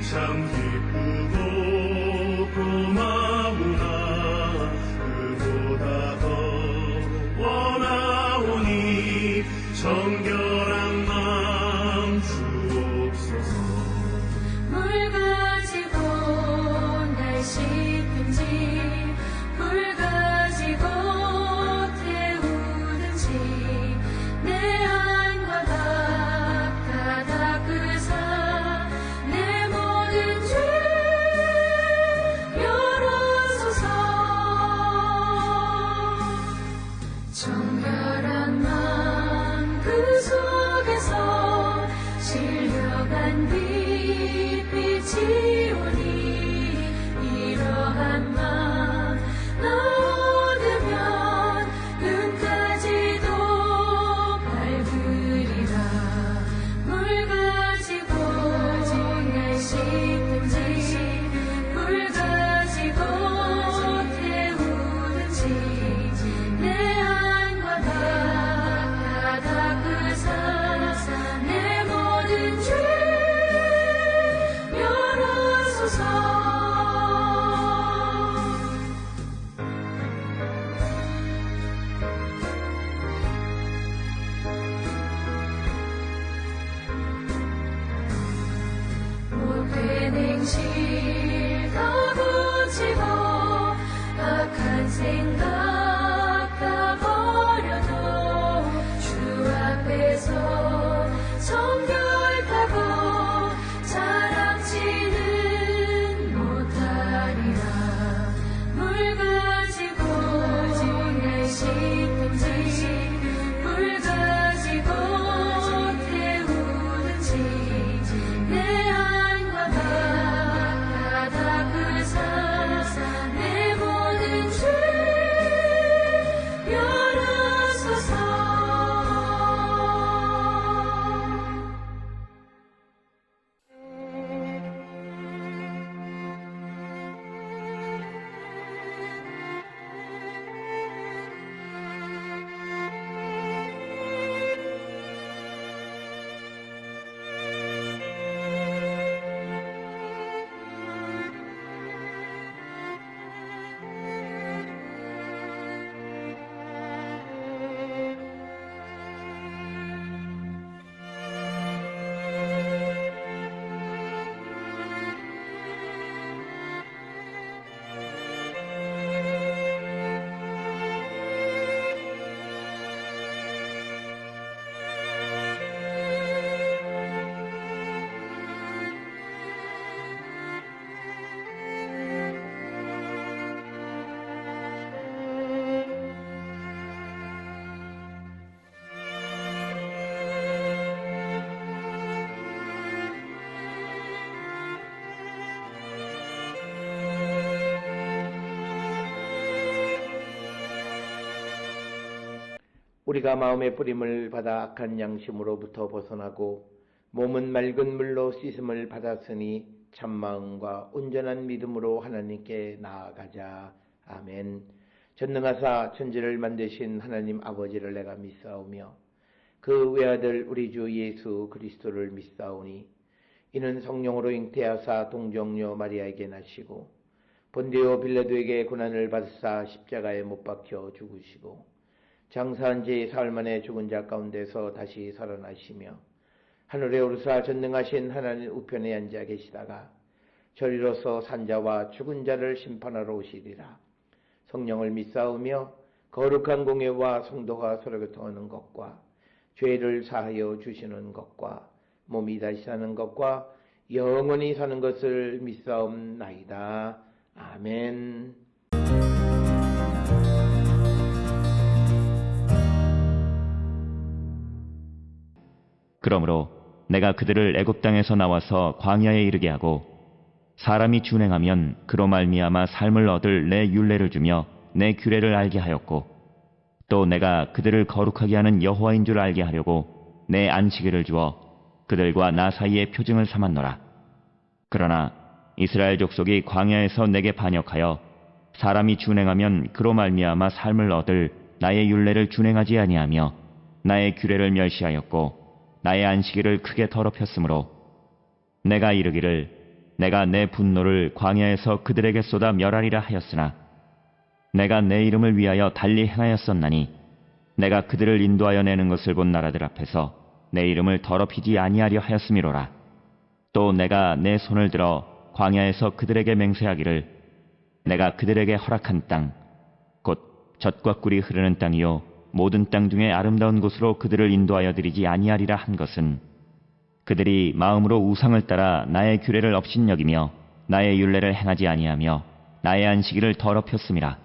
참 기쁘고 고마우나 그보다 더 원하오니 정결한 마음 주옵소서. 물 가지고 날 씻든지 불 가지고 태우든지 내 안과 밭 다 닦으사 내 모든 죄 열어소서. 정결한 마음 그 속에서 실려간 빛이 오니 이러한 마음 얻으면 눈까지도 밝으리라. 물 가지고 날 씻든지 불 가지고 태우든지 내 안과 다 닦으사 내 모든 죄 열어소서. 못된 행실 다 고치고 악한 생각 다 버려도 주 앞에서 정결하고 자랑치는 못하리라. 물 가지고 날 씻든지 불 가지고 태우든지 내 안과 밭 다 닦으사 내 모든 죄 열어소서. 우리가 마음의 뿌림을 받아 악한 양심으로부터 벗어나고 몸은 맑은 물로 씻음을 받았으니 참마음과 온전한 믿음으로 하나님께 나아가자. 아멘. 전능하사 천지를 만드신 하나님 아버지를 내가 믿사오며 그 외아들 우리 주 예수 그리스도를 믿사오니 이는 성령으로 잉태하사 동정녀 마리아에게 나시고 본디오 빌라도에게 고난을 받으사 십자가에 못 박혀 죽으시고 장사한 지 사흘 만에 죽은 자 가운데서 다시 살아나시며 하늘에 오르사 전능하신 하나님 우편에 앉아 계시다가 저리로서 산자와 죽은 자를 심판하러 오시리라. 성령을 믿사오며 거룩한 공예와 성도가 서로 교통하는 것과 죄를 사하여 주시는 것과 몸이 다시 사는 것과 영원히 사는 것을 믿사옵나이다. 아멘. 그러므로 내가 그들을 애굽 땅에서 나와서 광야에 이르게 하고 사람이 준행하면 그로 말미암아 삶을 얻을 내 율례를 주며 내 규례를 알게 하였고 또 내가 그들을 거룩하게 하는 여호와인 줄 알게 하려고 내 안식일을 주어 그들과 나 사이에 표징을 삼았노라. 그러나 이스라엘 족속이 광야에서 내게 반역하여 사람이 준행하면 그로 말미암아 삶을 얻을 나의 율례를 준행하지 아니하며 나의 규례를 멸시하였고 나의 안식일을 크게 더럽혔으므로 내가 이르기를 내가 내 분노를 광야에서 그들에게 쏟아 멸하리라 하였으나 내가 내 이름을 위하여 달리 행하였었나니 내가 그들을 인도하여 내는 것을 본 나라들 앞에서 내 이름을 더럽히지 아니하려 하였음이로라. 또 내가 내 손을 들어 광야에서 그들에게 맹세하기를 내가 그들에게 허락한 땅 곧 젖과 꿀이 흐르는 땅이요 모든 땅 중에 아름다운 곳으로 그들을 인도하여 드리지 아니하리라 한 것은 그들이 마음으로 우상을 따라 나의 규례를 업신여기며 나의 율례를 행하지 아니하며 나의 안식일을 더럽혔음이라.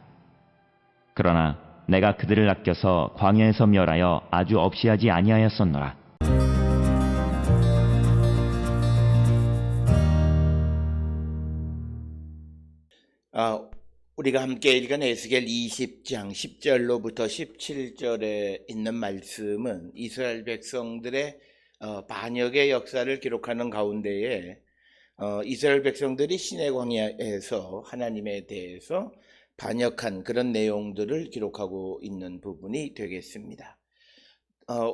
그러나 내가 그들을 아껴서 광야에서 멸하여 아주 없이하지 아니하였었노라. 우리가 함께 읽은 에스겔 20장 10절로부터 17절에 있는 말씀은 이스라엘 백성들의 반역의 역사를 기록하는 가운데에 이스라엘 백성들이 시내 광야에서 하나님에 대해서 반역한 그런 내용들을 기록하고 있는 부분이 되겠습니다.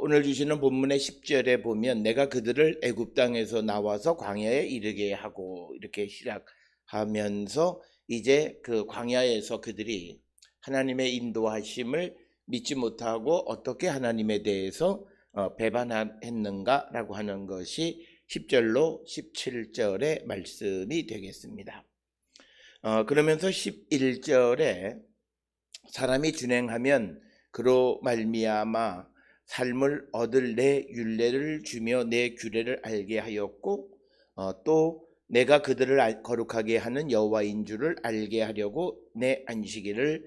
오늘 주시는 본문의 10절에 보면 내가 그들을 애굽 땅에서 나와서 광야에 이르게 하고 이렇게 시작하면서 이제 그 광야에서 그들이 하나님의 인도하심을 믿지 못하고 어떻게 하나님에 대해서 배반했는가라고 하는 것이 10절로 17절의 말씀이 되겠습니다. 그러면서 11절에 사람이 준행하면 그로 말미암아 삶을 얻을 내 율례를 주며 내 규례를 알게 하였고 또 내가 그들을 거룩하게 하는 여호와인 줄을 알게 하려고 내 안식일을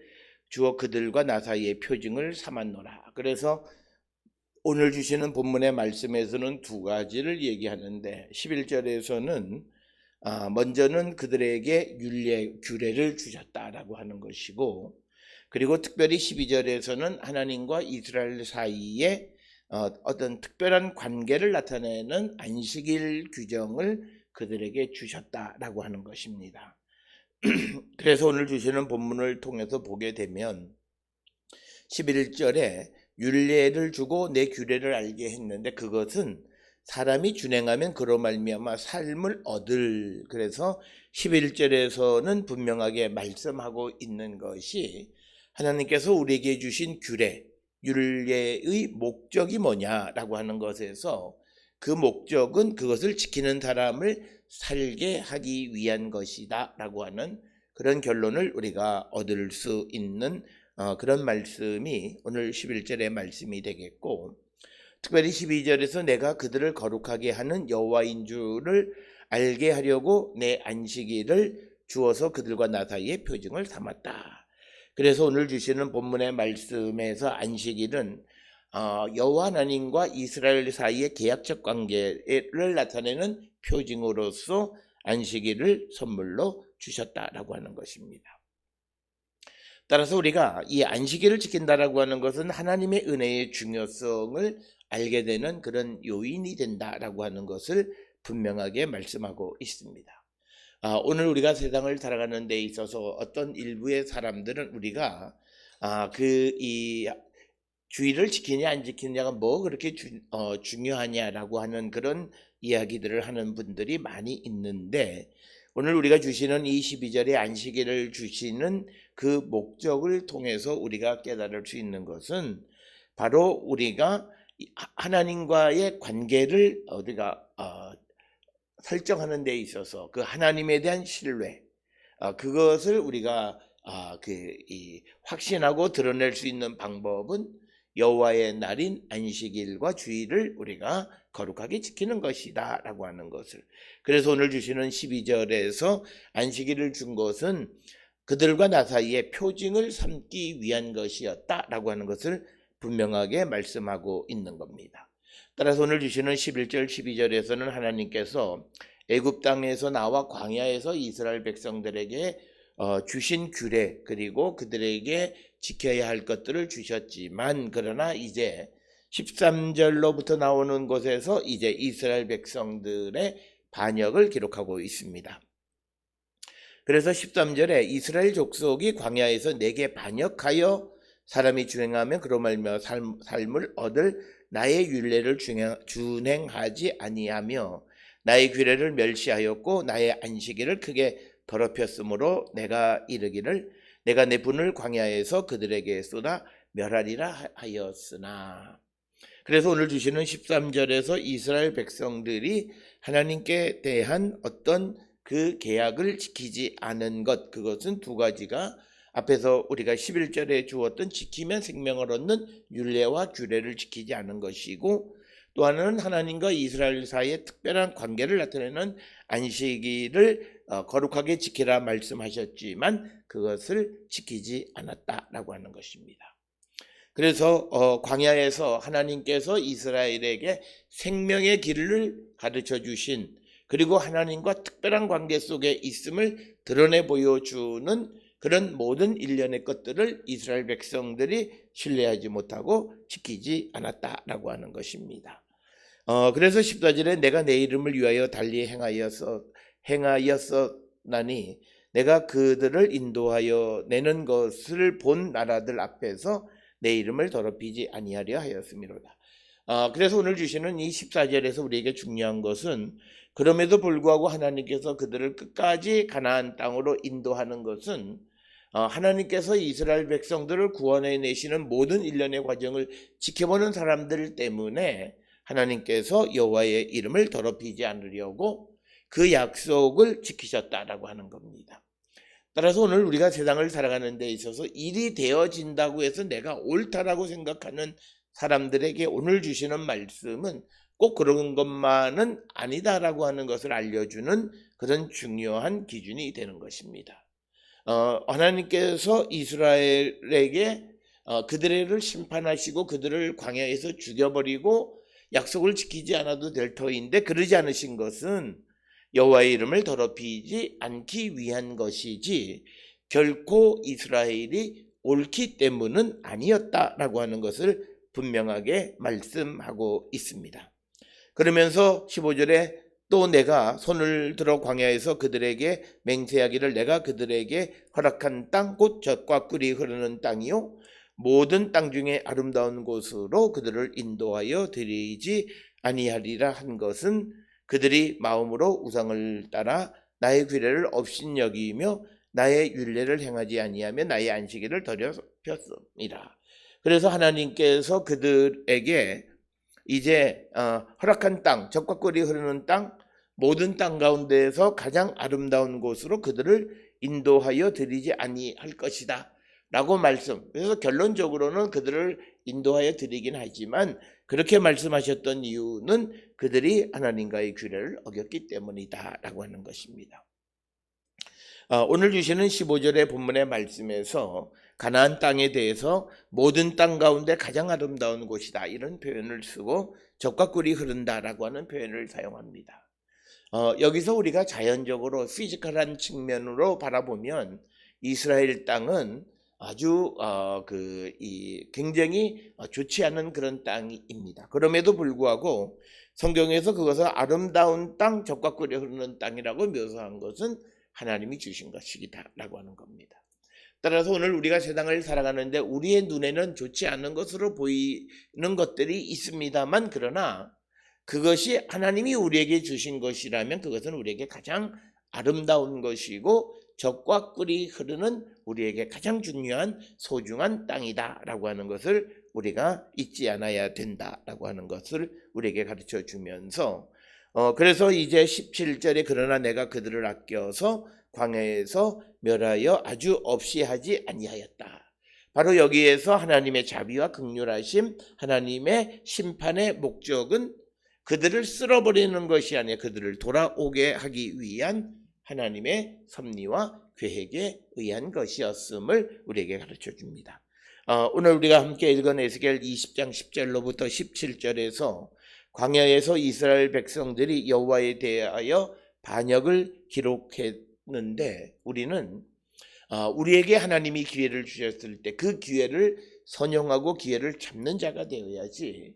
주어 그들과 나 사이의 표징을 삼았노라. 그래서 오늘 주시는 본문의 말씀에서는 두 가지를 얘기하는데 11절에서는 먼저는 그들에게 율례, 규례를 주셨다라고 하는 것이고 그리고 특별히 12절에서는 하나님과 이스라엘 사이에 어떤 특별한 관계를 나타내는 안식일 규정을 그들에게 주셨다라고 하는 것입니다. 그래서 오늘 주시는 본문을 통해서 보게 되면 11절에 율례를 주고 내 규례를 알게 했는데 그것은 사람이 준행하면 그로 말미암아 삶을 얻을 그래서 11절에서는 분명하게 말씀하고 있는 것이 하나님께서 우리에게 주신 규례, 율례의 목적이 뭐냐라고 하는 것에서 그 목적은 그것을 지키는 사람을 살게 하기 위한 것이다 라고 하는 그런 결론을 우리가 얻을 수 있는 그런 말씀이 오늘 11절의 말씀이 되겠고 특별히 12절에서 내가 그들을 거룩하게 하는 여호와인 줄을 알게 하려고 내 안식일을 주어서 그들과 나 사이의 표징을 삼았다. 그래서 오늘 주시는 본문의 말씀에서 안식일은 여호와 하나님과 이스라엘 사이의 계약적 관계를 나타내는 표징으로서 안식일을 선물로 주셨다라고 하는 것입니다. 따라서 우리가 이 안식일을 지킨다라고 하는 것은 하나님의 은혜의 중요성을 알게 되는 그런 요인이 된다라고 하는 것을 분명하게 말씀하고 있습니다. 오늘 우리가 세상을 살아가는 데 있어서 어떤 일부의 사람들은 우리가 이 주의를 지키냐 안 지키냐가 뭐 그렇게 중요하냐라고 하는 그런 이야기들을 하는 분들이 많이 있는데 오늘 우리가 주시는 이 12절의 안식일을 주시는 그 목적을 통해서 우리가 깨달을 수 있는 것은 바로 우리가 하나님과의 관계를 우리가 설정하는 데 있어서 그 하나님에 대한 신뢰 그것을 우리가 확신하고 드러낼 수 있는 방법은 여호와의 날인 안식일과 주일을 우리가 거룩하게 지키는 것이다 라고 하는 것을 그래서 오늘 주시는 12절에서 안식일을 준 것은 그들과 나 사이에 표징을 삼기 위한 것이었다 라고 하는 것을 분명하게 말씀하고 있는 겁니다. 따라서 오늘 주시는 11절 12절에서는 하나님께서 애굽 땅에서 나와 광야에서 이스라엘 백성들에게 주신 규례 그리고 그들에게 지켜야 할 것들을 주셨지만 그러나 이제 13절로부터 나오는 곳에서 이제 이스라엘 백성들의 반역을 기록하고 있습니다. 그래서 13절에 이스라엘 족속이 광야에서 내게 반역하여 사람이 준행하면 그로 말미암아 삶을 얻을 나의 율례를 준행하지 아니하며 나의 규례를 멸시하였고 나의 안식일을 크게 더럽혔으므로 내가 이르기를 내가 내 분을 광야에서 그들에게 쏟아 멸하리라 하였으나. 그래서 오늘 주시는 13절에서 이스라엘 백성들이 하나님께 대한 어떤 그 계약을 지키지 않은 것, 그것은 두 가지가 앞에서 우리가 11절에 주었던 지키면 생명을 얻는 율례와 규례를 지키지 않은 것이고, 또 하나는 하나님과 이스라엘 사이의 특별한 관계를 나타내는 안식일을 거룩하게 지키라 말씀하셨지만 그것을 지키지 않았다라고 하는 것입니다. 그래서 광야에서 하나님께서 이스라엘에게 생명의 길을 가르쳐 주신, 그리고 하나님과 특별한 관계 속에 있음을 드러내 보여주는 그런 모든 일련의 것들을 이스라엘 백성들이 신뢰하지 못하고 지키지 않았다라고 하는 것입니다. 그래서 14절에 내가 내 이름을 위하여 달리 행하였었나니 내가 그들을 인도하여 내는 것을 본 나라들 앞에서 내 이름을 더럽히지 아니하려 하였음이로다. 그래서 오늘 주시는 이 14절에서 우리에게 중요한 것은, 그럼에도 불구하고 하나님께서 그들을 끝까지 가나안 땅으로 인도하는 것은 하나님께서 이스라엘 백성들을 구원해 내시는 모든 일련의 과정을 지켜보는 사람들 때문에 하나님께서 여호와의 이름을 더럽히지 않으려고 그 약속을 지키셨다라고 하는 겁니다. 따라서 오늘 우리가 세상을 살아가는 데 있어서 일이 되어진다고 해서 내가 옳다라고 생각하는 사람들에게 오늘 주시는 말씀은 꼭 그런 것만은 아니다라고 하는 것을 알려주는 그런 중요한 기준이 되는 것입니다. 하나님께서 이스라엘에게 그들을 심판하시고 그들을 광야에서 죽여버리고 약속을 지키지 않아도 될 터인데, 그러지 않으신 것은 여호와의 이름을 더럽히지 않기 위한 것이지 결코 이스라엘이 옳기 때문은 아니었다라고 하는 것을 분명하게 말씀하고 있습니다. 그러면서 15절에 또 내가 손을 들어 광야에서 그들에게 맹세하기를 내가 그들에게 허락한 땅 곧 젖과 꿀이 흐르는 땅이요 모든 땅 중에 아름다운 곳으로 그들을 인도하여 드리지 아니하리라 한 것은 그들이 마음으로 우상을 따라 나의 규례를 업신여기며 나의 율례를 행하지 아니하며 나의 안식일을 더럽혔습니다. 그래서 하나님께서 그들에게 이제 허락한 땅, 젖과 꿀이 흐르는 땅, 모든 땅 가운데에서 가장 아름다운 곳으로 그들을 인도하여 드리지 아니할 것이다 라고 말씀. 그래서 결론적으로는 그들을 인도하여 드리긴 하지만 그렇게 말씀하셨던 이유는 그들이 하나님과의 규례를 어겼기 때문이다 라고 하는 것입니다. 오늘 주시는 15절의 본문의 말씀에서 가나안 땅에 대해서 모든 땅 가운데 가장 아름다운 곳이다 이런 표현을 쓰고 젖과 꿀이 흐른다라고 하는 표현을 사용합니다. 여기서 우리가 자연적으로 피지컬한 측면으로 바라보면 이스라엘 땅은 아주 굉장히 좋지 않은 그런 땅입니다. 그럼에도 불구하고 성경에서 그것을 아름다운 땅, 젖과 꿀이 흐르는 땅이라고 묘사한 것은 하나님이 주신 것이다라고 하는 겁니다. 따라서 오늘 우리가 세상을 살아가는데 우리의 눈에는 좋지 않은 것으로 보이는 것들이 있습니다만, 그러나 그것이 하나님이 우리에게 주신 것이라면 그것은 우리에게 가장 아름다운 것이고 젖과 꿀이 흐르는 우리에게 가장 중요한 소중한 땅이다라고 하는 것을 우리가 잊지 않아야 된다라고 하는 것을 우리에게 가르쳐 주면서 그래서 이제 17절에 그러나 내가 그들을 아껴서 광야에서 멸하여 아주 없이 하지 아니하였다. 바로 여기에서 하나님의 자비와 긍휼하심, 하나님의 심판의 목적은 그들을 쓸어버리는 것이 아니라 그들을 돌아오게 하기 위한 하나님의 섭리와 계획에 의한 것이었음을 우리에게 가르쳐 줍니다. 오늘 우리가 함께 읽은 에스겔 20장 10절로부터 17절에서 광야에서 이스라엘 백성들이 여호와에 대하여 반역을 기록했는데, 우리는 우리에게 하나님이 기회를 주셨을 때 그 기회를 선용하고 기회를 잡는 자가 되어야지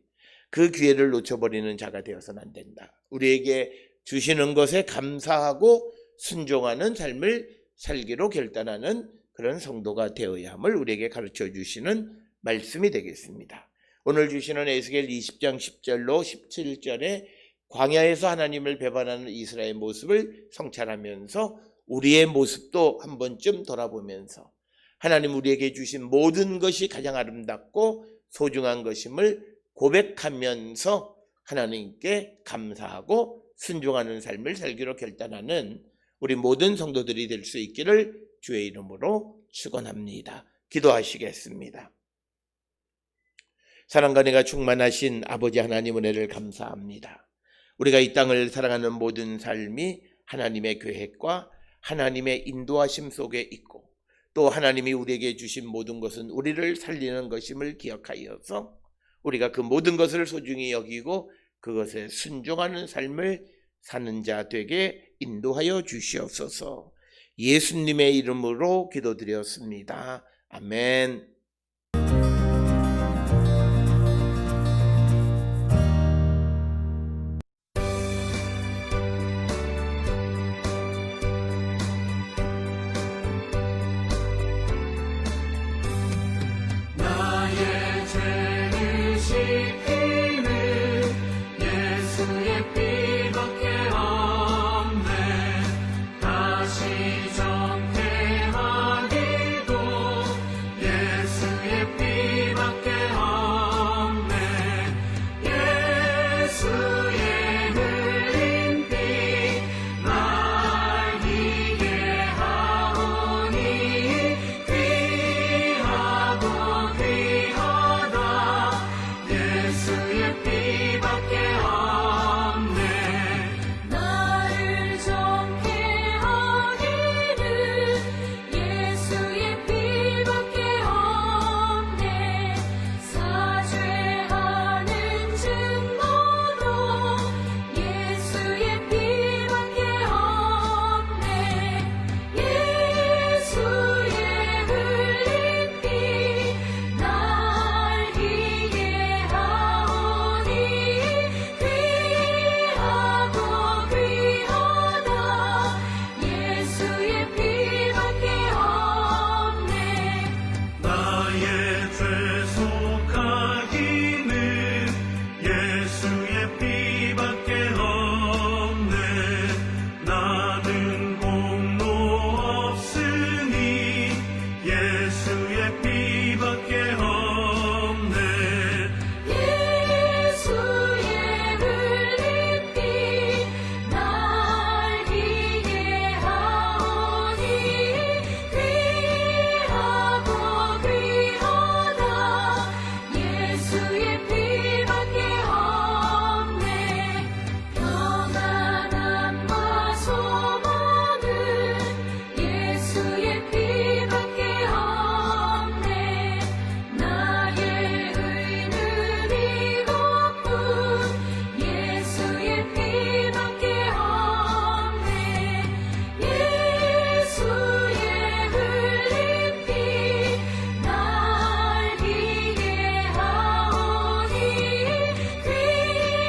그 기회를 놓쳐버리는 자가 되어서는 안 된다. 우리에게 주시는 것에 감사하고 순종하는 삶을 살기로 결단하는 그런 성도가 되어야 함을 우리에게 가르쳐 주시는 말씀이 되겠습니다. 오늘 주시는 에스겔 20장 10절로 17절의 광야에서 하나님을 배반하는 이스라엘의 모습을 성찰하면서 우리의 모습도 한 번쯤 돌아보면서 하나님 우리에게 주신 모든 것이 가장 아름답고 소중한 것임을 고백하면서 하나님께 감사하고 순종하는 삶을 살기로 결단하는 우리 모든 성도들이 될 수 있기를 주의 이름으로 축원합니다. 기도하시겠습니다. 사랑과 은혜가 충만하신 아버지 하나님 은혜를 감사합니다. 우리가 이 땅을 살아가는 모든 삶이 하나님의 계획과 하나님의 인도하심 속에 있고 또 하나님이 우리에게 주신 모든 것은 우리를 살리는 것임을 기억하여서 우리가 그 모든 것을 소중히 여기고 그것에 순종하는 삶을 사는 자 되게 인도하여 주시옵소서. 예수님의 이름으로 기도드렸습니다. 아멘. 나의 죄를 씻기는 예수의 피밖에 없네. 다시 정죄하기도 예수의 피밖에 없네. 예수의 흘린 피 날 이게 하오니 귀하고 귀하다. 예수의 피밖에 없네. 나를 정케 하기는 예수의 피밖에 없네. 사죄하는 증거도 예수의 피밖에 없네. 예수의 흘린 피 날 이게 하오니 귀하고 귀하다. 예수의 피밖에 없네. 나의 죄 속하기는 예수의 피밖에 없네. 나는 공로 없으니 예수의 피밖에 없네. 예수의 흘린 피 날 이게 하오니 귀하고 귀하다. 예수의 피밖에 없네. 평안함과 소망은 예수의 피밖에 없네. 나의 의는 이것뿐 예수의 피밖에 없네. 예수의 흘린 피 날 이게 하오니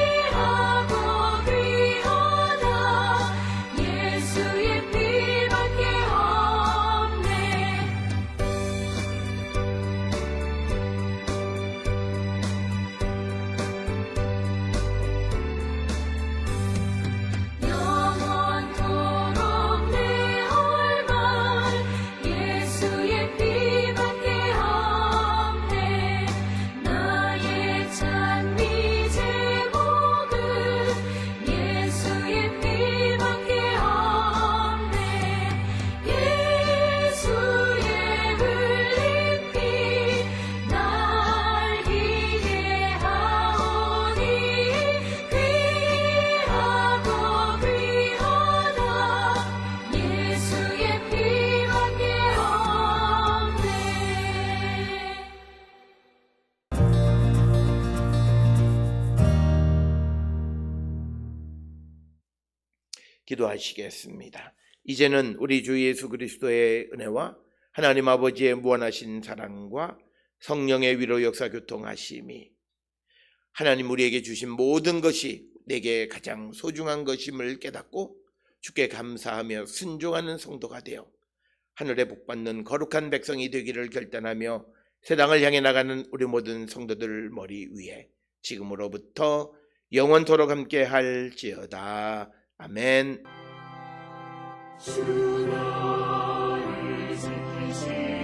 귀하고 귀하다. 예수의 피밖에 없네. 영원토록 내 얼굴 예수의 피밖에 없네. 나의 찬미 제목은 예수의 피밖에 없네. 예수의 흘린 피 날 이게 하오니 귀하고 귀하다. 예수의 피밖에 없네. 기도하시겠습니다. 이제는 우리 주 예수 그리스도의 은혜와 하나님 아버지의 무한하신 사랑과 성령의 위로 역사 교통하심이 하나님 우리에게 주신 모든 것이 내게 가장 소중한 것임을 깨닫고 주께 감사하며 순종하는 성도가 되어 하늘에 복받는 거룩한 백성이 되기를 결단하며 세상을 향해 나가는 우리 모든 성도들 머리 위에 지금으로부터 영원토록 함께 할지어다. 아멘. 주 너를 지키시